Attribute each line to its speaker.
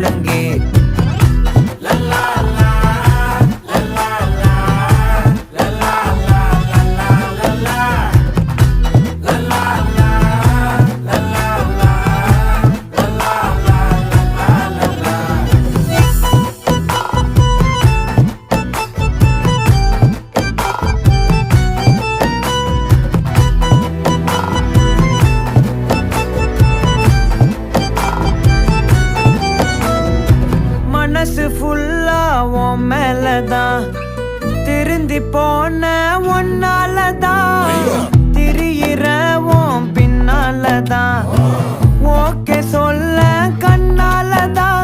Speaker 1: முழங்கே. மனசு ஃபுல்லா உன் மேலதான், திருந்தி போன ஒன்னாலதான், திரியிற உன் பின்னாலதான், ஓகே சொல்ல கண்ணாலதான்.